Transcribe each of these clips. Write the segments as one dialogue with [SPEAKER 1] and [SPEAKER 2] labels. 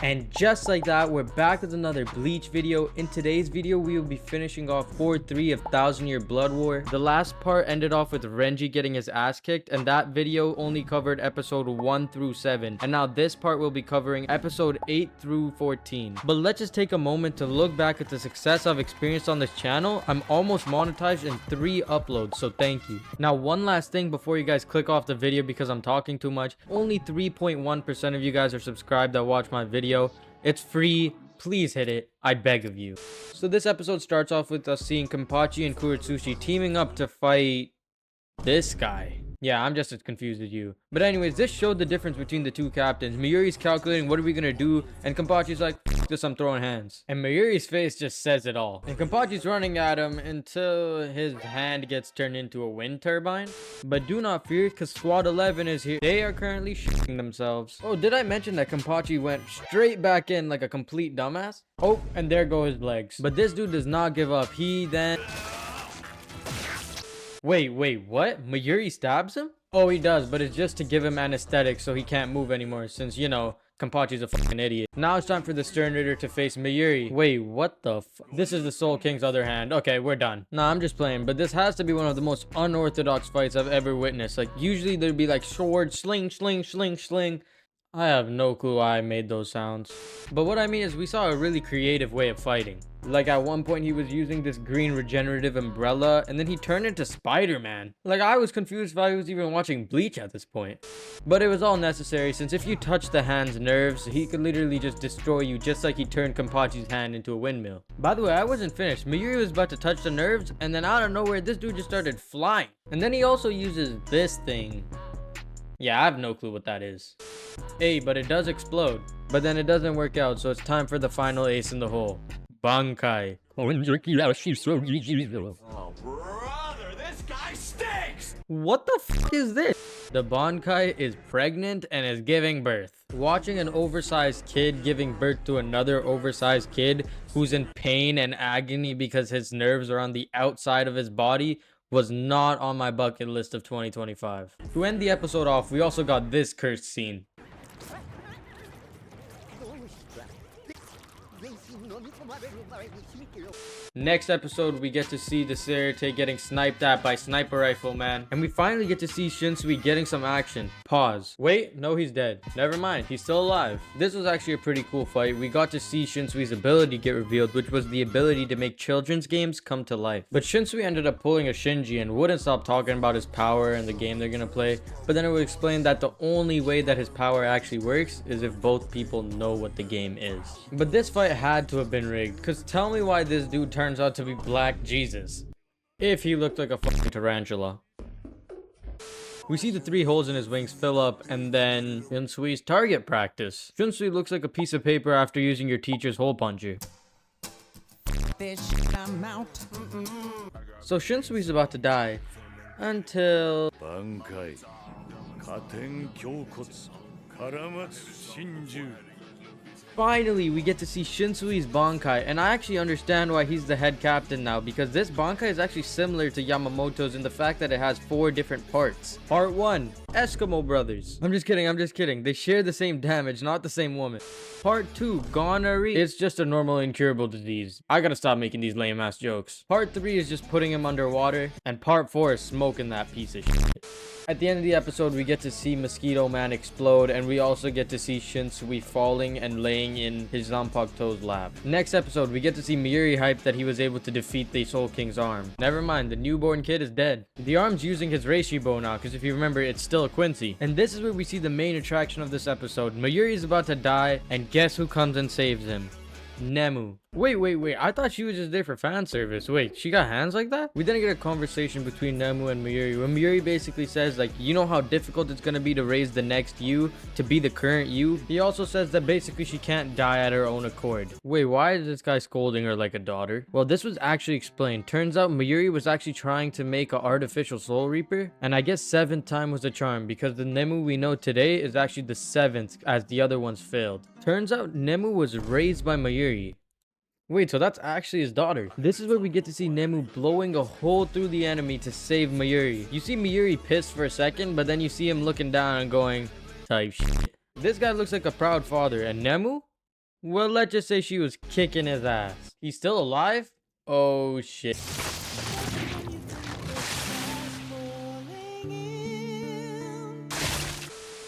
[SPEAKER 1] And just like that, we're back with another Bleach video. In today's video, we will be finishing off part 3 of Thousand-Year Blood War. The last part ended off with Renji getting his ass kicked, and that video only covered episode 1 through 7. And now this part will be covering episode 8 through 14. But let's just take a moment to look back at the success I've experienced on this channel. I'm almost monetized in 3 uploads, so thank you. Now, one last thing before you guys click off the video because I'm talking too much. Only 3.1% of you guys are subscribed that watch my video. It's free. Please hit it. I beg of you. So this episode starts off with us seeing Kenpachi and Kuretsushi teaming up to fight this guy. Yeah, I'm just as confused as you. But anyways, this showed the difference between the two captains. Mayuri's calculating what are we gonna do, and Kenpachi's like, F this, I'm throwing hands. And Mayuri's face just says it all. And Kenpachi's running at him until his hand gets turned into a wind turbine. But do not fear, because Squad 11 is here. They are currently shitting themselves. Oh, did I mention that Kenpachi went straight back in like a complete dumbass? Oh, and there go his legs. But this dude does not give up. He then... Wait, what? Mayuri stabs him? Oh, he does, but it's just to give him anesthetic so he can't move anymore since, you know, Kenpachi's a fucking idiot. Now it's time for the Stern Ritter to face Mayuri. Wait, what the f- This is the Soul King's other hand. Okay, we're done. Nah, I'm just playing, but this has to be one of the most unorthodox fights I've ever witnessed. Like, usually there'd be like sword, sling. I have no clue why I made those sounds. But what I mean is we saw a really creative way of fighting. Like at one point he was using this green regenerative umbrella and then he turned into Spider-Man. Like I was confused if I was even watching Bleach at this point. But it was all necessary since if you touch the hand's nerves, he could literally just destroy you just like he turned Kenpachi's hand into a windmill. By the way, I wasn't finished. Mayuri was about to touch the nerves and then out of nowhere this dude just started flying. And then he also uses this thing. Yeah, I have no clue what that is. Hey, but it does explode. But then it doesn't work out, so it's time for the final ace in the hole. Bankai.
[SPEAKER 2] Oh, brother, this guy stinks!
[SPEAKER 1] What the f is this? The Bankai is pregnant and is giving birth. Watching an oversized kid giving birth to another oversized kid who's in pain and agony because his nerves are on the outside of his body was not on my bucket list of 2025. To end the episode off, we also got this cursed scene. Next episode, we get to see the Serite getting sniped at by Sniper Rifle Man. And we finally get to see Shinsui getting some action. Pause. Wait, no, he's dead. Never mind, he's still alive. This was actually a pretty cool fight. We got to see Shinsui's ability get revealed, which was the ability to make children's games come to life. But Shinsui ended up pulling a Shinji and wouldn't stop talking about his power and the game they're gonna play. But then it would explain that the only way that his power actually works is if both people know what the game is. But this fight had to have been rigged, cause tell me why this dude turns out to be Black Jesus if he looked like a fucking tarantula. We see the 3 holes in his wings fill up and then Shinsui's target practice. Shinsui looks like a piece of paper after using your teacher's hole puncher. So Shinsui's about to die until finally, we get to see Shinsui's Bankai, and I actually understand why he's the head captain now, because this Bankai is actually similar to Yamamoto's in the fact that it has 4 different parts. Part 1, Eskimo Brothers. I'm just kidding. They share the same damage, not the same woman. Part 2, gonorrhea. It's just a normal incurable disease. I gotta stop making these lame ass jokes. Part 3 is just putting him underwater, and part 4 is smoking that piece of shit. At the end of the episode, we get to see Mosquito Man explode, and we also get to see Shinsui falling and laying in his Zanpakuto's lap. Next episode, we get to see Mayuri hype that he was able to defeat the Soul King's arm. Never mind, the newborn kid is dead. The arm's using his Reishi bow now, because if you remember, it's still a Quincy. And this is where we see the main attraction of this episode. Mayuri is about to die, and guess who comes and saves him? Nemu. Wait, I thought she was just there for fan service. Wait, she got hands like that? We then get a conversation between Nemu and Mayuri, where Mayuri basically says, like, you know how difficult it's gonna be to raise the next you to be the current you? He also says that basically she can't die at her own accord. Wait, why is this guy scolding her like a daughter? Well, this was actually explained. Turns out Mayuri was actually trying to make an artificial Soul Reaper, and I guess 7th time was a charm, because the Nemu we know today is actually the 7th, as the other ones failed. Turns out Nemu was raised by Mayuri. Wait, so that's actually his daughter. This is where we get to see Nemu blowing a hole through the enemy to save Mayuri. You see Mayuri pissed for a second, but then you see him looking down and going, type shit. This guy looks like a proud father, and Nemu? Well, let's just say she was kicking his ass. He's still alive? Oh shit.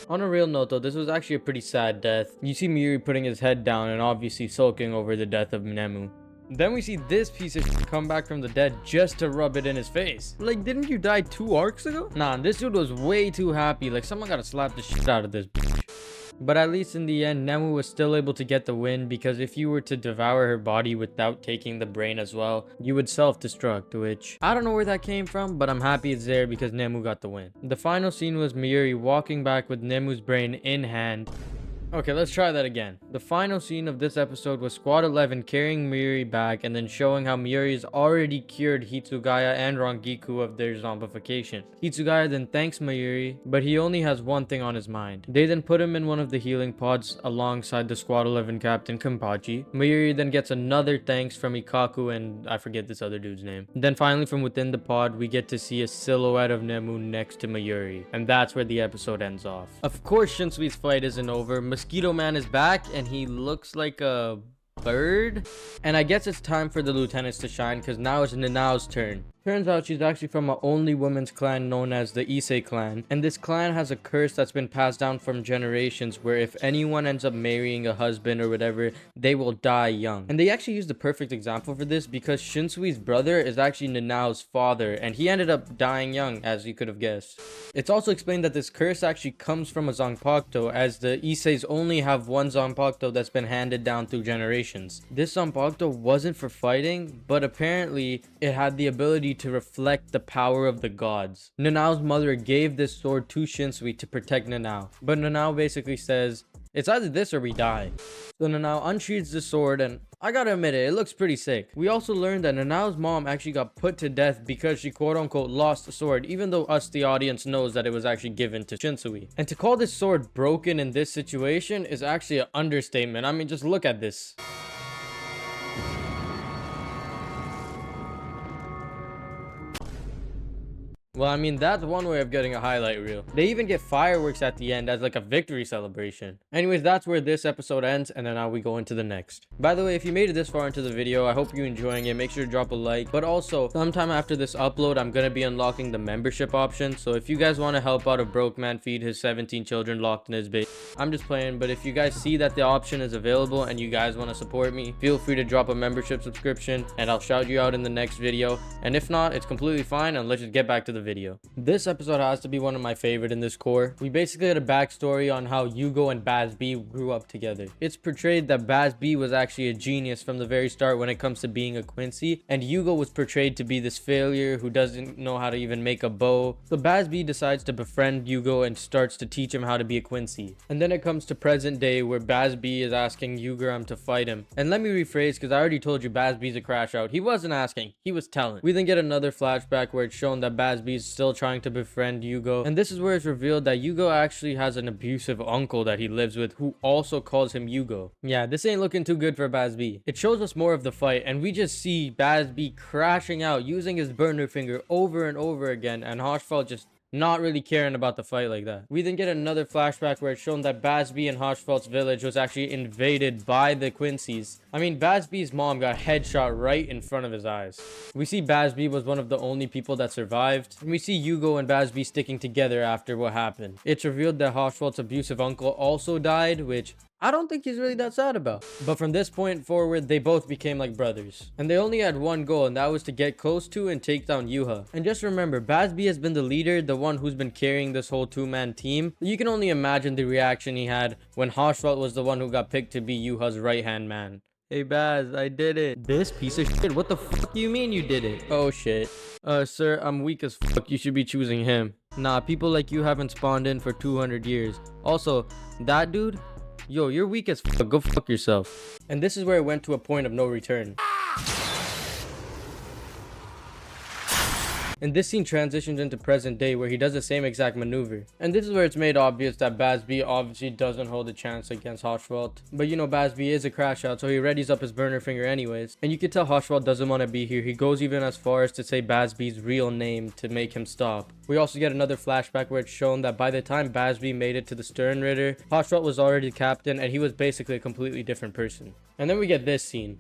[SPEAKER 1] On a real note though, this was actually a pretty sad death. You see Miyuri putting his head down and obviously sulking over the death of Nemu. Then we see this piece of shit come back from the dead just to rub it in his face. Like, didn't you die 2 arcs ago? Nah, this dude was way too happy. Like, someone gotta slap the shit out of this bitch. But at least in the end, Nemu was still able to get the win, because if you were to devour her body without taking the brain as well, you would self-destruct, which I don't know where that came from, but I'm happy it's there because Nemu got the win. The final scene was Miyuri walking back with Nemu's brain in hand. Okay, let's try that again. The final scene of this episode was Squad 11 carrying Miyuri back and then showing how Miyuri has already cured Hitsugaya and Rangiku of their zombification. Hitsugaya then thanks Miyuri, but he only has one thing on his mind. They then put him in one of the healing pods alongside the Squad 11 captain Kenpachi. Miyuri then gets another thanks from Ikaku and I forget this other dude's name. Then finally from within the pod, we get to see a silhouette of Nemu next to Miyuri, and that's where the episode ends off. Of course, Shinsui's fight isn't over. Mosquito Man is back and he looks like a bird, and I guess it's time for the lieutenants to shine because now it's Nanao's turn. Turns out she's actually from an only women's clan known as the Issei clan, and this clan has a curse that's been passed down from generations where if anyone ends up marrying a husband or whatever, they will die young. And they actually used the perfect example for this because Shinsui's brother is actually Nanao's father, and he ended up dying young, as you could have guessed. It's also explained that this curse actually comes from a Zanpakuto, as the Isseis only have one Zanpakuto that's been handed down through generations. This Zanpakuto wasn't for fighting, but apparently it had the ability to reflect the power of the gods. Nanao's mother gave this sword to Shinsui to protect Nanao, but Nanao basically says, it's either this or we die. So Nanao unsheathes the sword, and I gotta admit it looks pretty sick. We also learned that Nanao's mom actually got put to death because she quote-unquote lost the sword, even though us, the audience, knows that it was actually given to Shinsui. And to call this sword broken in this situation is actually an understatement. I mean, just look at this. Well, I mean, that's one way of getting a highlight reel. They even get fireworks at the end as like a victory celebration. Anyways, that's where this episode ends, and then now we go into the next. By the way, if you made it this far into the video, I hope you're enjoying it. Make sure to drop a like. But also, sometime after this upload, I'm gonna be unlocking the membership option. So if you guys want to help out a broke man feed his 17 children locked in his base, I'm just playing. But if you guys see that the option is available and you guys want to support me, feel free to drop a membership subscription and I'll shout you out in the next video. And if not, it's completely fine, and let's just get back to the video. This episode has to be one of my favorite in this core. We basically had a backstory on how Yugo and Baz B grew up together. It's portrayed that Baz B was actually a genius from the very start when it comes to being a Quincy, and Yugo was portrayed to be this failure who doesn't know how to even make a bow. So Baz B decides to befriend Yugo and starts to teach him how to be a Quincy. And then it comes to present day where Baz B is asking Yuguram to fight him. And let me rephrase, because I already told you Baz B's a crash out. He wasn't asking, he was telling. We then get another flashback where it's shown that Baz B is still trying to befriend Yugo, and this is where it's revealed that Yugo actually has an abusive uncle that he lives with who also calls him Yugo. Yeah, this ain't looking too good for Baz B. It shows us more of the fight, and we just see Baz B crashing out using his burner finger over and over again, and Hoshfall just not really caring about the fight like that. We then get another flashback where it's shown that Baz B and Hoshfall's village was actually invaded by the Quincy's. I mean, Baz B's mom got headshot right in front of his eyes. We see Baz B was one of the only people that survived, and we see Yugo and Baz B sticking together after what happened. It's revealed that Hoshfall's abusive uncle also died, which I don't think he's really that sad about. But from this point forward, they both became like brothers. And they only had one goal, and that was to get close to and take down Yuha. And just remember, Baz B has been the leader, the one who's been carrying this whole two-man team. You can only imagine the reaction he had when Hoshfall was the one who got picked to be Yuha's right-hand man. Hey Baz, I did it. This piece of shit, what the fuck do you mean you did it? Oh shit. Sir, I'm weak as fuck. You should be choosing him. Nah, people like you haven't spawned in for 200 years. Also, that dude, yo, you're weak as fuck. Go fuck yourself. And this is where it went to a point of no return. And this scene transitions into present day where he does the same exact maneuver. And this is where it's made obvious that Bazz-B obviously doesn't hold a chance against Haschwalth. But you know, Bazz-B is a crash out, so he readies up his burner finger anyways. And you can tell Haschwalth doesn't want to be here. He goes even as far as to say Bazz-B's real name to make him stop. We also get another flashback where it's shown that by the time Bazz-B made it to the Stern Ritter, Haschwalth was already the captain and he was basically a completely different person. And then we get this scene.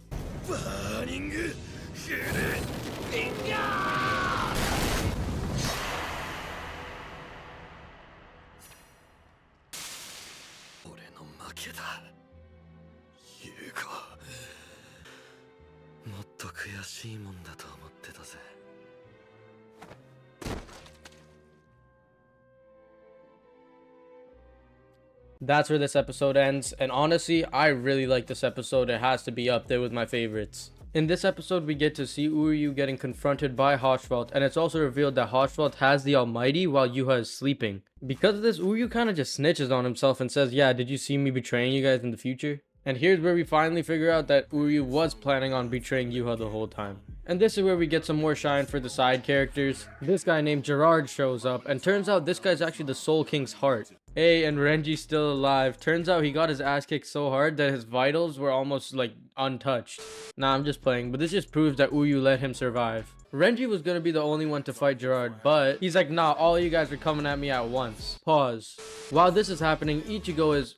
[SPEAKER 1] That's where this episode ends, and honestly, I really like this episode. It has to be up there with my favorites. In this episode, we get to see Uryu getting confronted by Haschwalth, and it's also revealed that Haschwalth has the Almighty while Yuha is sleeping. Because of this, Uryu kind of just snitches on himself and says, yeah, did you see me betraying you guys in the future? And here's where we finally figure out that Uryu was planning on betraying Yuha the whole time. And this is where we get some more shine for the side characters. This guy named Gerard shows up, and turns out this guy's actually the Soul King's heart. Hey, and Renji's still alive. Turns out he got his ass kicked so hard that his vitals were almost like untouched. Nah, I'm just playing, but this just proves that Uryu let him survive. Renji was gonna be the only one to fight Gerard, but he's like, nah, all you guys are coming at me at once. Pause. While this is happening, Ichigo is,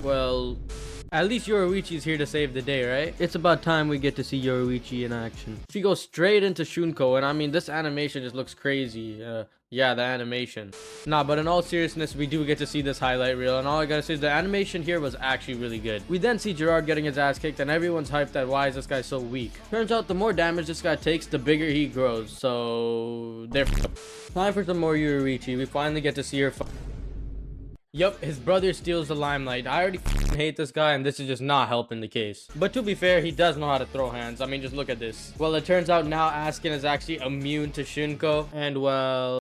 [SPEAKER 1] well, at least Yoruichi is here to save the day, right? It's about time we get to see Yoruichi in action. She goes straight into Shunko, and I mean, this animation just looks crazy. Yeah, the animation. Nah, but in all seriousness, we do get to see this highlight reel, and all I gotta say is the animation here was actually really good. We then see Gerard getting his ass kicked, and everyone's hyped that why is this guy so weak. Turns out the more damage this guy takes, the bigger he grows, so they're time for some more Yoruichi. We finally get to see her. Yup, his brother steals the limelight. I already hate this guy, and this is just not helping the case. But to be fair, he does know how to throw hands. I mean, just look at this. Well, it turns out now Askin is actually immune to Shunko, and well,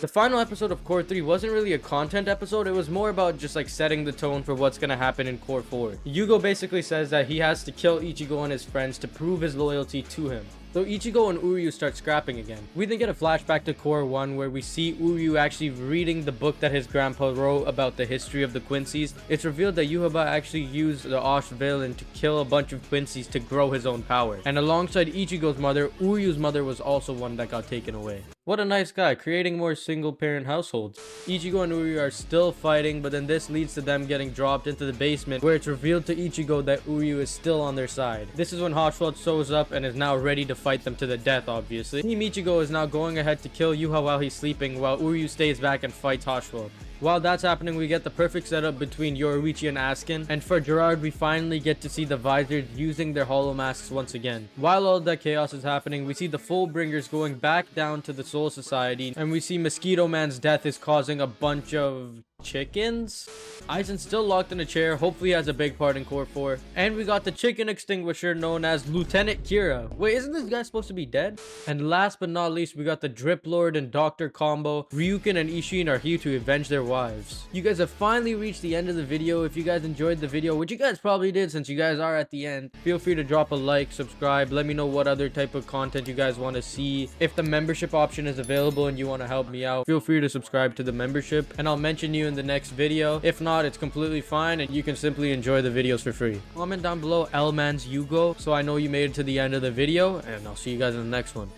[SPEAKER 1] the final episode of Core 3 wasn't really a content episode. It was more about just like setting the tone for what's gonna happen in Core 4. Yugo basically says that he has to kill Ichigo and his friends to prove his loyalty to him. So Ichigo and Uryu start scrapping again. We then get a flashback to Core 1 where we see Uryu actually reading the book that his grandpa wrote about the history of the Quincy's. It's revealed that Yuhaba actually used the Osh villain to kill a bunch of Quincy's to grow his own power. And alongside Ichigo's mother, Uryu's mother was also one that got taken away. What a nice guy, creating more single-parent households. Ichigo and Uryu are still fighting, but then this leads to them getting dropped into the basement, where it's revealed to Ichigo that Uryu is still on their side. This is when Haschwalth shows up and is now ready to fight them to the death, obviously. Team Ichigo is now going ahead to kill Yuha while he's sleeping, while Uryu stays back and fights Haschwalth. While that's happening, we get the perfect setup between Yoruichi and Askin, and for Gerard, we finally get to see the Visors using their hollow masks once again. While all that chaos is happening, we see the Fullbringers going back down to the Soul Society, and we see Mosquito Man's death is causing a bunch of chickens? Aizen's still locked in a chair, hopefully he has a big part in Core 4. And we got the chicken extinguisher known as Lieutenant Kira. Wait, isn't this guy supposed to be dead? And last but not least, we got the Drip Lord and Dr. Combo. Ryukin and Ishin are here to avenge their wives. You guys have finally reached the end of the video. If you guys enjoyed the video, which you guys probably did since you guys are at the end, feel free to drop a like, subscribe, let me know what other type of content you guys want to see. If the membership option is available and you want to help me out, feel free to subscribe to the membership and I'll mention you in the next video. If not, it's completely fine and you can simply enjoy the videos for free. Comment down below L-Man's Yugo so I know you made it to the end of the video, and I'll see you guys in the next one.